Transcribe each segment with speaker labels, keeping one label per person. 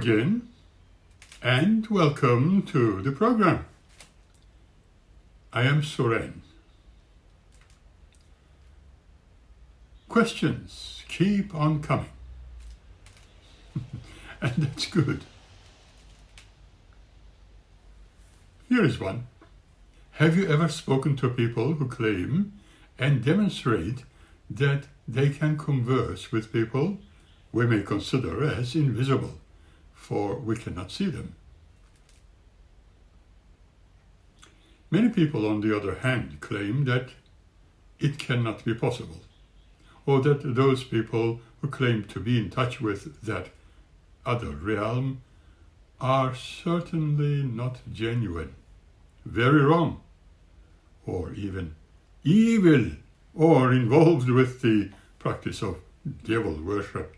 Speaker 1: again, and welcome to the program. I am Soren. Questions keep on coming, and that's good. Here is one. Have you ever spoken to people who claim and demonstrate that they can converse with people we may consider as invisible, for we cannot see them? Many people, on the other hand, claim that it cannot be possible, or that those people who claim to be in touch with that other realm are certainly not genuine, very wrong, or even evil, or involved with the practice of devil worship.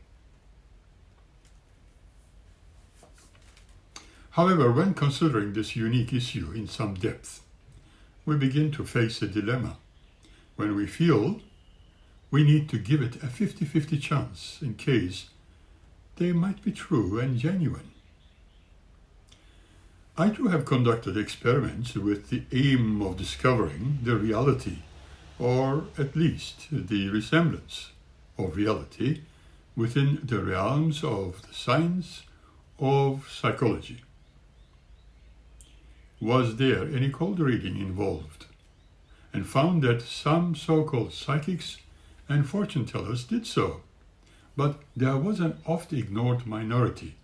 Speaker 1: However, when considering this unique issue in some depth, we begin to face a dilemma when we feel we need to give it a 50-50 chance in case they might be true and genuine. I too have conducted experiments with the aim of discovering the reality, or at least the resemblance of reality, within the realms of the science of psychology. Was there any cold reading involved? And found that some so-called psychics and fortune tellers did so, but there was an oft-ignored minority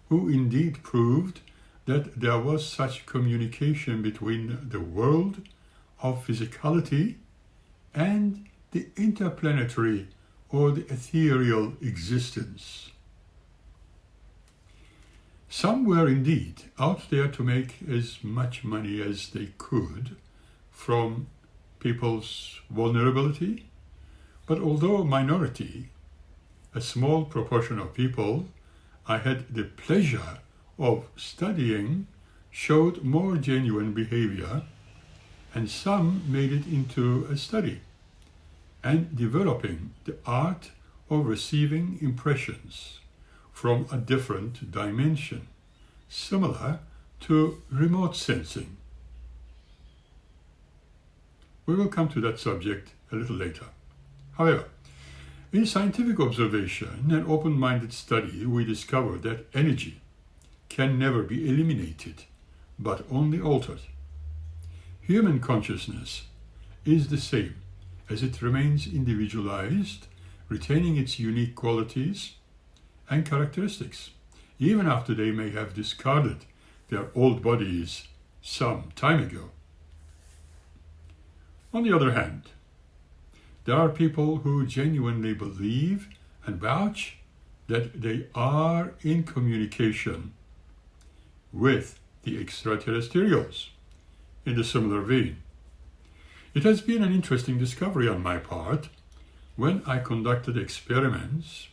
Speaker 1: who indeed proved that there was such communication between the world of physicality and the interplanetary or the ethereal existence. Some were indeed out there to make as much money as they could from people's vulnerability, but although a minority, a small proportion of people I had the pleasure of studying showed more genuine behavior, and some made it into a study and developing the art of receiving impressions from a different dimension, similar to remote sensing. We will come to that subject a little later. However, in scientific observation and open-minded study, we discovered that energy can never be eliminated, but only altered. Human consciousness is the same as it remains individualized, retaining its unique qualities and characteristics, even after they may have discarded their old bodies some time ago. On the other hand, there are people who genuinely believe and vouch that they are in communication with the extraterrestrials in a similar vein. It has been an interesting discovery on my part when I conducted experiments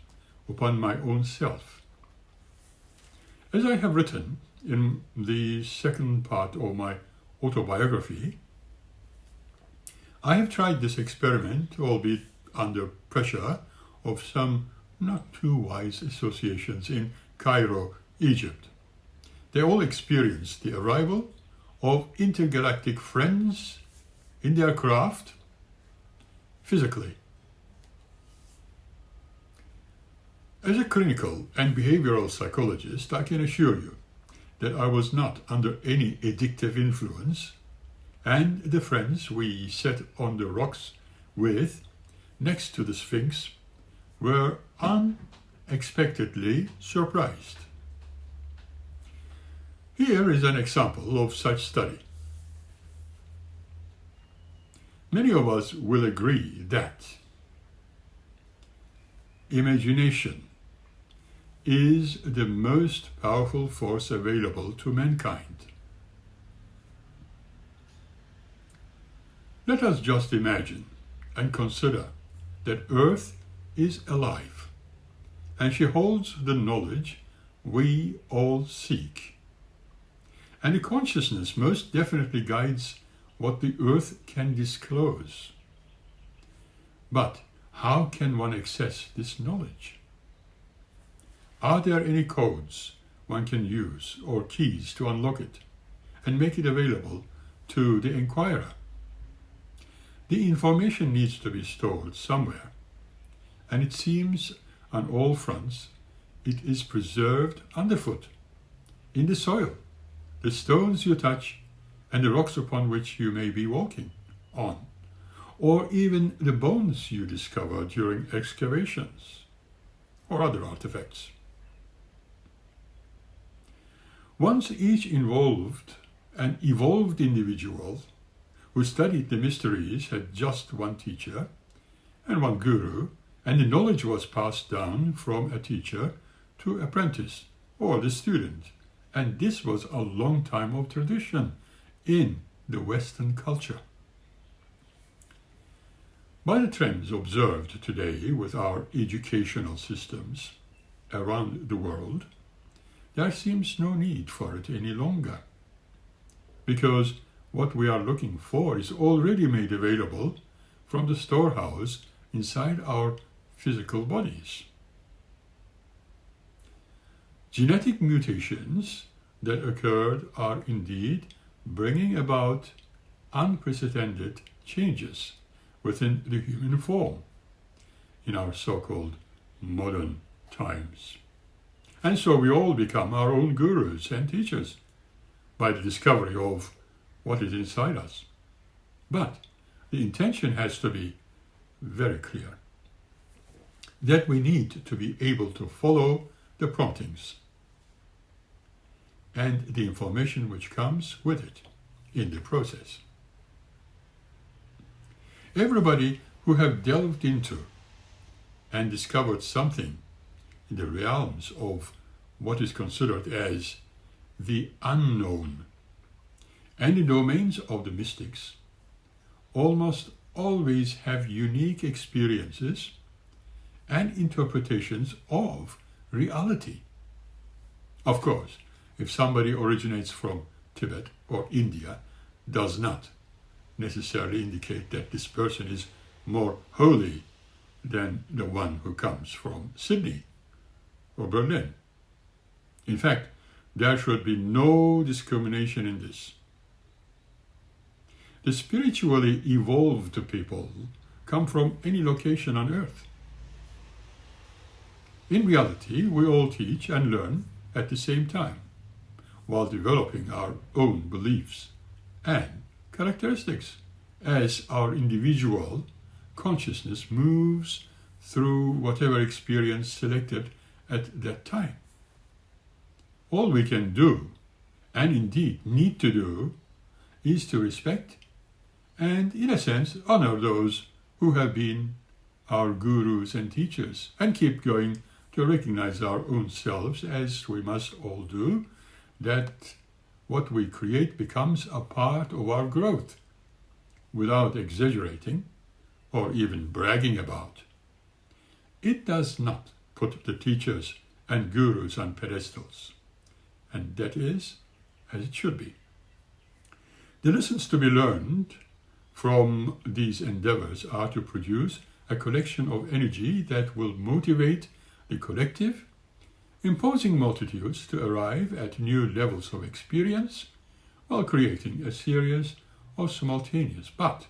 Speaker 1: upon my own self. As I have written in the second part of my autobiography, I have tried this experiment, albeit under pressure of some not too wise associations in Cairo, Egypt. They all experienced the arrival of intergalactic friends in their craft physically. As a clinical and behavioral psychologist, I can assure you that I was not under any addictive influence, and the friends we sat on the rocks with next to the Sphinx were unexpectedly surprised. Here is an example of such study. Many of us will agree that imagination is the most powerful force available to mankind. Let us just imagine and consider that Earth is alive, and she holds the knowledge we all seek. And the consciousness most definitely guides what the Earth can disclose. But how can one access this knowledge? Are there any codes one can use or keys to unlock it and make it available to the inquirer. The information needs to be stored somewhere, and it seems on all fronts it is preserved underfoot, in the soil, the stones you touch, and the rocks upon which you may be walking on, or even the bones you discover during excavations, or other artifacts. Once each involved and evolved individual who studied the mysteries had just one teacher and one guru, and the knowledge was passed down from a teacher to apprentice or the student. And this was a long time of tradition in the Western culture. By the trends observed today with our educational systems around the world, there seems no need for it any longer, because what we are looking for is already made available from the storehouse inside our physical bodies. Genetic mutations that occurred are indeed bringing about unprecedented changes within the human form in our so-called modern times. And so we all become our own gurus and teachers by the discovery of what is inside us. But the intention has to be very clear, that we need to be able to follow the promptings and the information which comes with it in the process. Everybody who have delved into and discovered something in the realms of what is considered as the unknown and the domains of the mystics almost always have unique experiences and interpretations of reality. Of course, if somebody originates from Tibet or India, does not necessarily indicate that this person is more holy than the one who comes from Sydney or Berlin. In fact, there should be no discrimination in this. The spiritually evolved people come from any location on earth. In reality, we all teach and learn at the same time, while developing our own beliefs and characteristics as our individual consciousness moves through whatever experience selected at that time. All we can do, and indeed need to do, is to respect and, in a sense, honor those who have been our gurus and teachers, and keep going to recognize our own selves, as we must all do, that what we create becomes a part of our growth, without exaggerating or even bragging about. It does not put the teachers and gurus on pedestals, and that is as it should be. The lessons to be learned from these endeavors are to produce a collection of energy that will motivate the collective, imposing multitudes to arrive at new levels of experience while creating a series of simultaneous but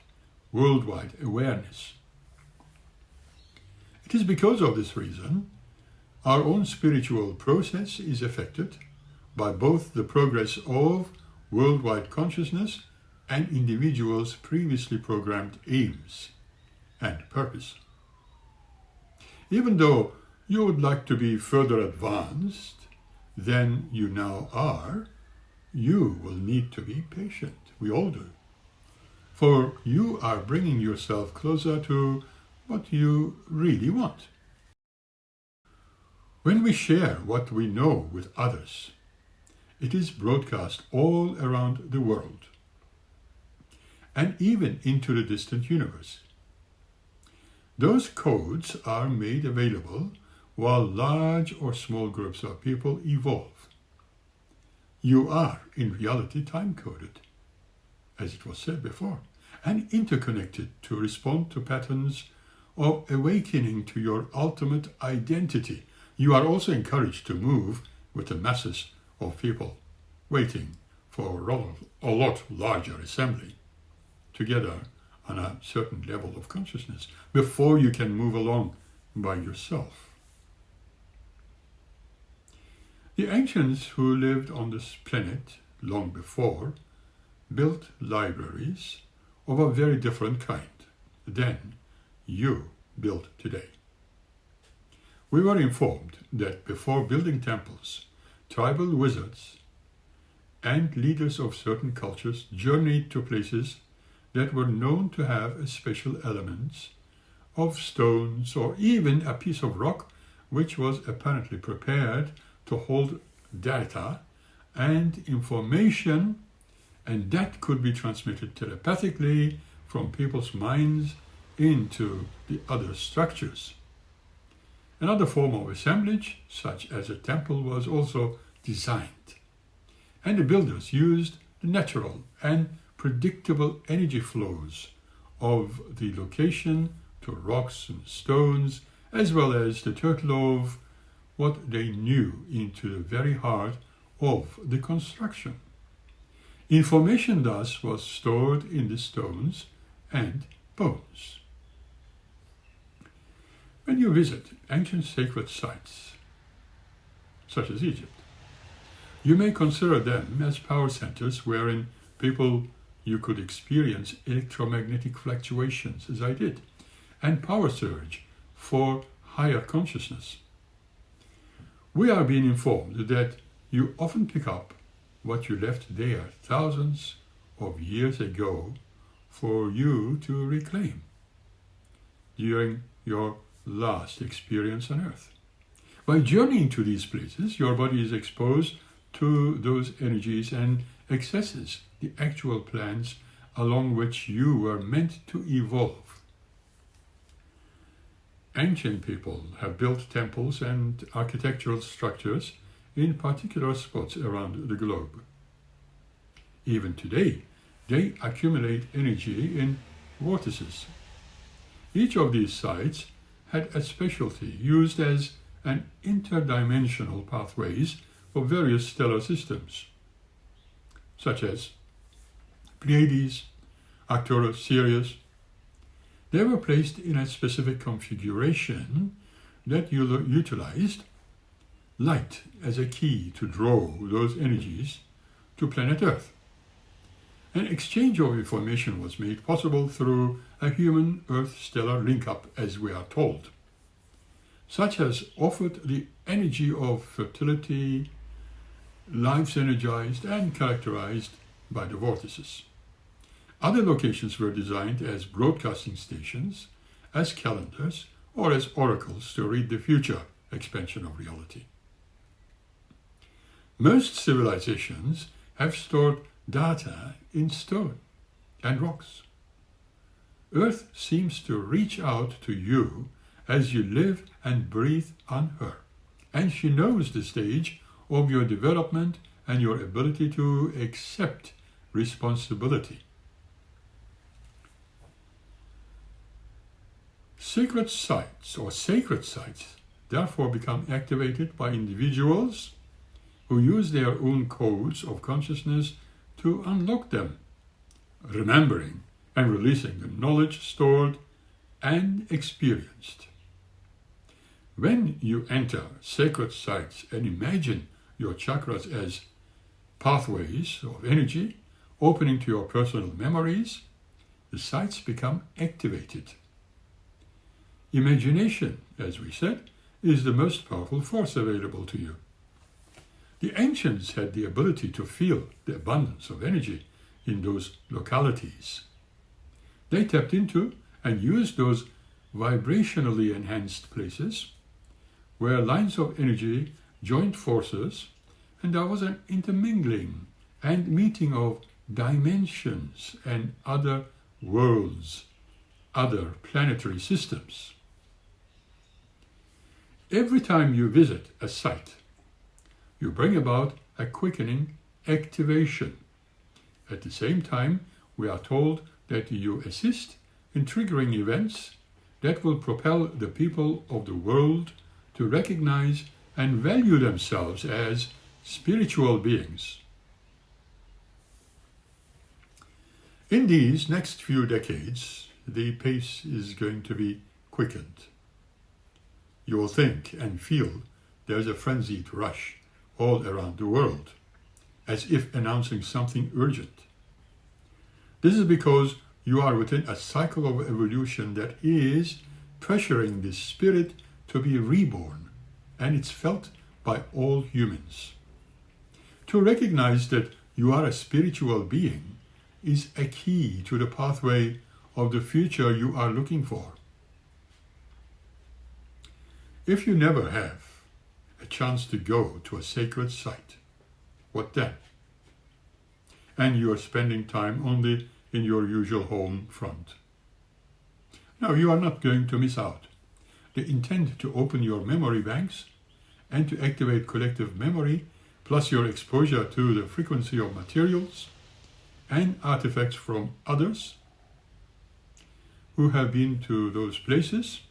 Speaker 1: worldwide awareness. It is because of this reason our own spiritual process is affected by both the progress of worldwide consciousness and individuals' previously programmed aims and purpose. Even though you would like to be further advanced than you now are, you will need to be patient. We all do. For you are bringing yourself closer to what you really want. When we share what we know with others, it is broadcast all around the world, and even into the distant universe. Those codes are made available while large or small groups of people evolve. You are, in reality, time-coded, as it was said before, and interconnected to respond to patterns of awakening to your ultimate identity. You are also encouraged to move with the masses of people waiting for a lot larger assembly together on a certain level of consciousness before you can move along by yourself. The ancients who lived on this planet long before built libraries of a very different kind than you build today. We were informed that before building temples, tribal wizards and leaders of certain cultures journeyed to places that were known to have special elements of stones or even a piece of rock which was apparently prepared to hold data and information, and that could be transmitted telepathically from people's minds into the other structures. Another form of assemblage, such as a temple, was also designed, and the builders used the natural and predictable energy flows of the location to rocks and stones, as well as the turtle of what they knew into the very heart of the construction. Information thus was stored in the stones and bones. When you visit ancient sacred sites, such as Egypt, you may consider them as power centers wherein you could experience electromagnetic fluctuations, as I did, and power surge for higher consciousness. We are being informed that you often pick up what you left there thousands of years ago for you to reclaim during your last experience on Earth. By journeying to these places, your body is exposed to those energies and accesses the actual plans along which you were meant to evolve. Ancient people have built temples and architectural structures in particular spots around the globe. Even today, they accumulate energy in vortices. Each of these sites had a specialty used as an interdimensional pathways for various stellar systems, such as Pleiades, Arcturus, Sirius. They were placed in a specific configuration that utilized light as a key to draw those energies to planet Earth. An exchange of information was made possible through a human-Earth stellar link-up, as we are told. Such has offered the energy of fertility, lives energized and characterized by the vortices. Other locations were designed as broadcasting stations, as calendars, or as oracles to read the future expansion of reality. Most civilizations have stored data in stone and rocks. Earth seems to reach out to you as you live and breathe on her, and she knows the stage of your development and your ability to accept responsibility. Sacred sites therefore become activated by individuals who use their own codes of consciousness to unlock them, remembering and releasing the knowledge stored and experienced. When you enter sacred sites and imagine your chakras as pathways of energy opening to your personal memories, the sites become activated. Imagination, as we said, is the most powerful force available to you. The ancients had the ability to feel the abundance of energy in those localities. They tapped into and used those vibrationally enhanced places where lines of energy joined forces, and there was an intermingling and meeting of dimensions and other worlds, other planetary systems. Every time you visit a site, you bring about a quickening activation. At the same time, we are told that you assist in triggering events that will propel the people of the world to recognize and value themselves as spiritual beings. In these next few decades, the pace is going to be quickened. You will think and feel there's a frenzied rush all around the world, as if announcing something urgent. This is because you are within a cycle of evolution that is pressuring the spirit to be reborn, and it's felt by all humans. To recognize that you are a spiritual being is a key to the pathway of the future you are looking for. If you never have a chance to go to a sacred site, what then? And you are spending time only in your usual home front. Now, you are not going to miss out. The intent to open your memory banks and to activate collective memory, plus your exposure to the frequency of materials and artifacts from others who have been to those places,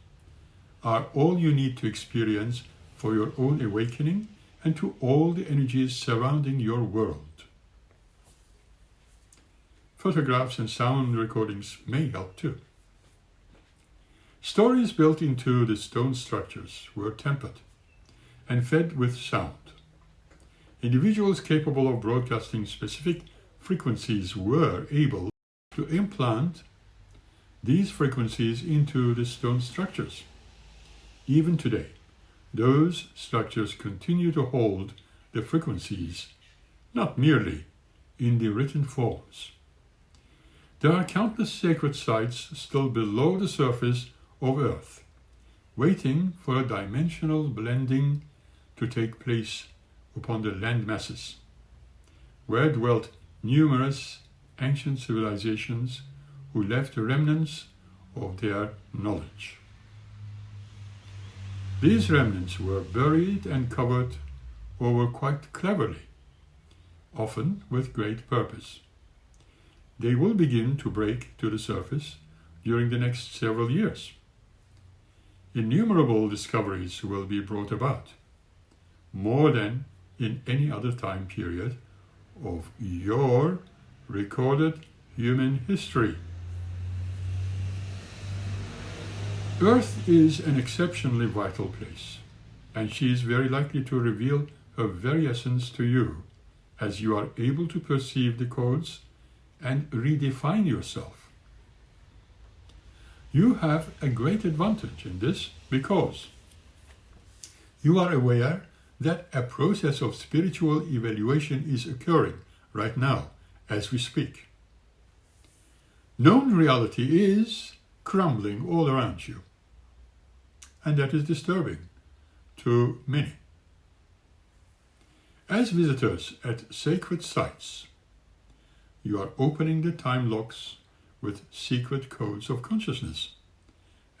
Speaker 1: are all you need to experience for your own awakening and to all the energies surrounding your world. Photographs and sound recordings may help too. Stories built into the stone structures were tempered and fed with sound. Individuals capable of broadcasting specific frequencies were able to implant these frequencies into the stone structures. Even today, those structures continue to hold the frequencies, not merely in the written forms. There are countless sacred sites still below the surface of Earth, waiting for a dimensional blending to take place upon the land masses, where dwelt numerous ancient civilizations who left remnants of their knowledge. These remnants were buried and covered over quite cleverly, often with great purpose. They will begin to break to the surface during the next several years. Innumerable discoveries will be brought about, more than in any other time period of your recorded human history. Earth is an exceptionally vital place, and she is very likely to reveal her very essence to you as you are able to perceive the codes and redefine yourself. You have a great advantage in this because you are aware that a process of spiritual evaluation is occurring right now as we speak. Known reality is crumbling all around you, and that is disturbing to many. As visitors at sacred sites, you are opening the time locks with secret codes of consciousness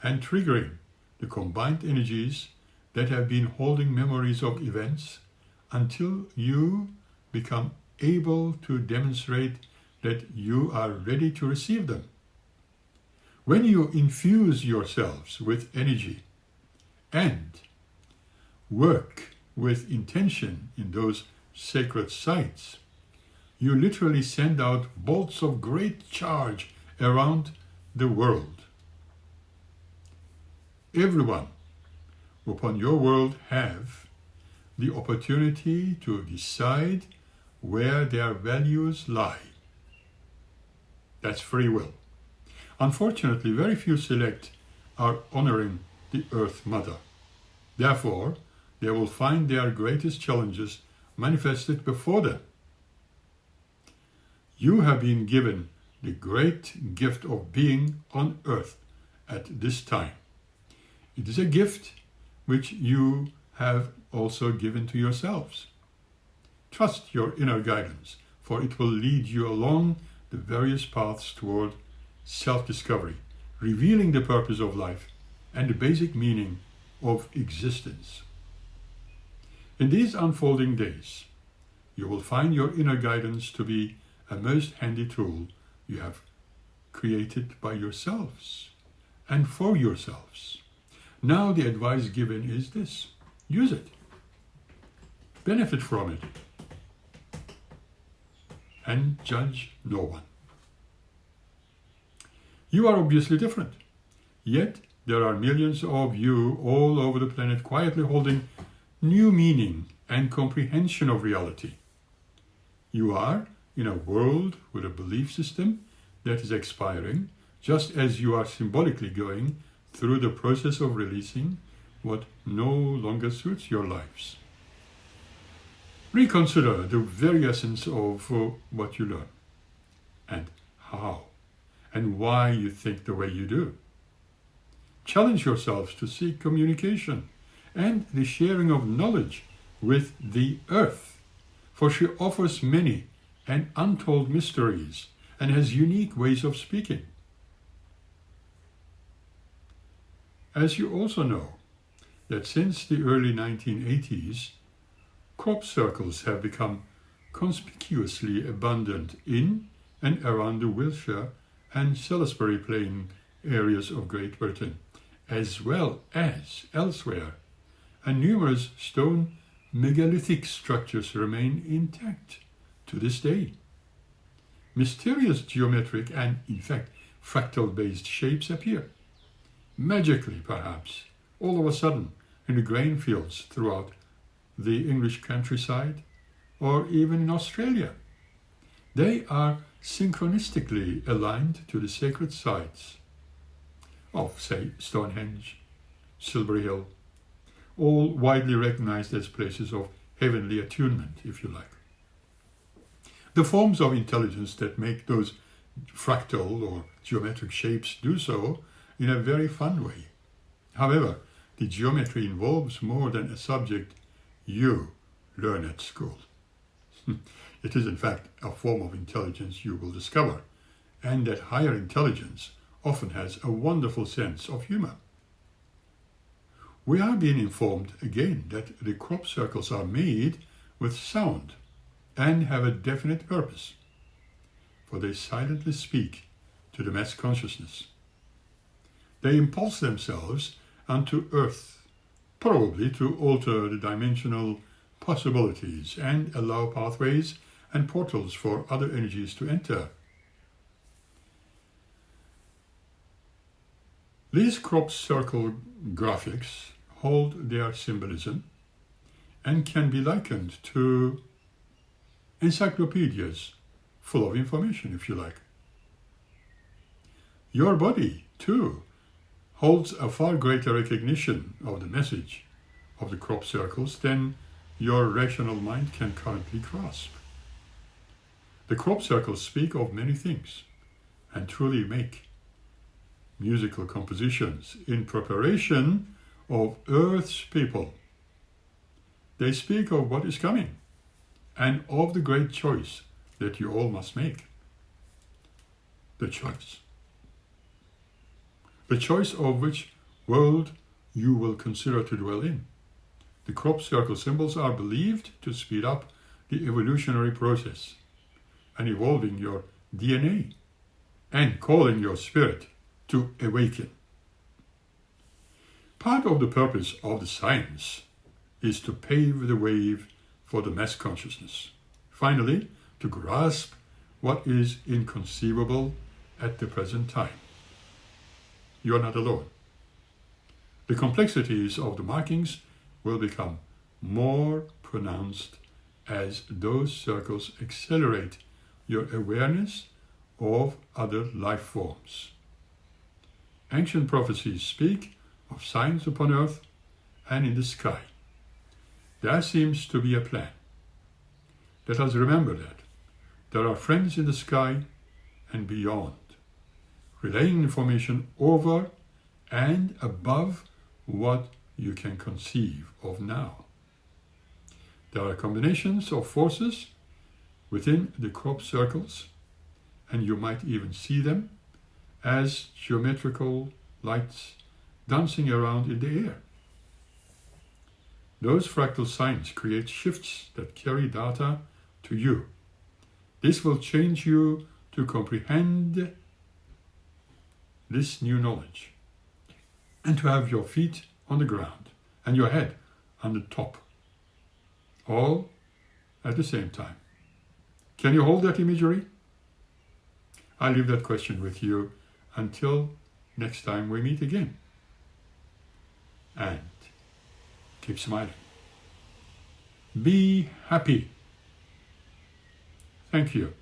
Speaker 1: and triggering the combined energies that have been holding memories of events until you become able to demonstrate that you are ready to receive them. When you infuse yourselves with energy and work with intention in those sacred sites, you literally send out bolts of great charge around the world. Everyone upon your world have the opportunity to decide where their values lie. That's free will. Unfortunately, very few select are honoring the Earth Mother. Therefore, they will find their greatest challenges manifested before them. You have been given the great gift of being on Earth at this time. It is a gift which you have also given to yourselves. Trust your inner guidance, for it will lead you along the various paths toward self-discovery, revealing the purpose of life and the basic meaning of existence. In these unfolding days, you will find your inner guidance to be a most handy tool you have created by yourselves and for yourselves. Now the advice given is this: use it. benefit from it, and judge no one. You are obviously different, yet there are millions of you all over the planet quietly holding new meaning and comprehension of reality. You are in a world with a belief system that is expiring, just as you are symbolically going through the process of releasing what no longer suits your lives. Reconsider the very essence of what you learn, and how, and why you think the way you do. Challenge yourselves to seek communication and the sharing of knowledge with the earth, for she offers many and untold mysteries and has unique ways of speaking. As you also know, that since the early 1980s, crop circles have become conspicuously abundant in and around the Wiltshire and Salisbury Plain areas of Great Britain, as well as elsewhere, and numerous stone megalithic structures remain intact to this day. Mysterious geometric and, in fact, fractal-based shapes appear, magically perhaps, all of a sudden in the grain fields throughout the English countryside, or even in Australia. They are synchronistically aligned to the sacred sites of, say, Stonehenge, Silbury Hill, all widely recognized as places of heavenly attunement, if you like. The forms of intelligence that make those fractal or geometric shapes do so in a very fun way. However, the geometry involves more than a subject you learn at school. It is, in fact, a form of intelligence you will discover, and that higher intelligence often has a wonderful sense of humor. We are being informed again that the crop circles are made with sound and have a definite purpose, for they silently speak to the mass consciousness. They impulse themselves onto Earth, probably to alter the dimensional possibilities and allow pathways and portals for other energies to enter. These crop circle graphics hold their symbolism and can be likened to encyclopedias full of information, if you like. Your body, too, holds a far greater recognition of the message of the crop circles than your rational mind can currently grasp. The crop circles speak of many things and truly make musical compositions in preparation of Earth's people. They speak of what is coming and of the great choice that you all must make. The choice. The choice of which world you will consider to dwell in. The crop circle symbols are believed to speed up the evolutionary process and evolving your DNA and calling your spirit to awaken. Part of the purpose of the science is to pave the way for the mass consciousness. Finally, to grasp what is inconceivable at the present time. You are not alone. The complexities of the markings will become more pronounced as those circles accelerate your awareness of other life forms. Ancient prophecies speak of signs upon earth and in the sky. There seems to be a plan. Let us remember that there are friends in the sky and beyond, relaying information over and above what you can conceive of now. There are combinations of forces within the crop circles, and you might even see them as geometrical lights dancing around in the air. Those fractal signs create shifts that carry data to you. This will change you to comprehend this new knowledge and to have your feet on the ground and your head on the top all at the same time. Can you hold that imagery? I'll leave that question with you until next time we meet again. And keep smiling. Be happy. Thank you.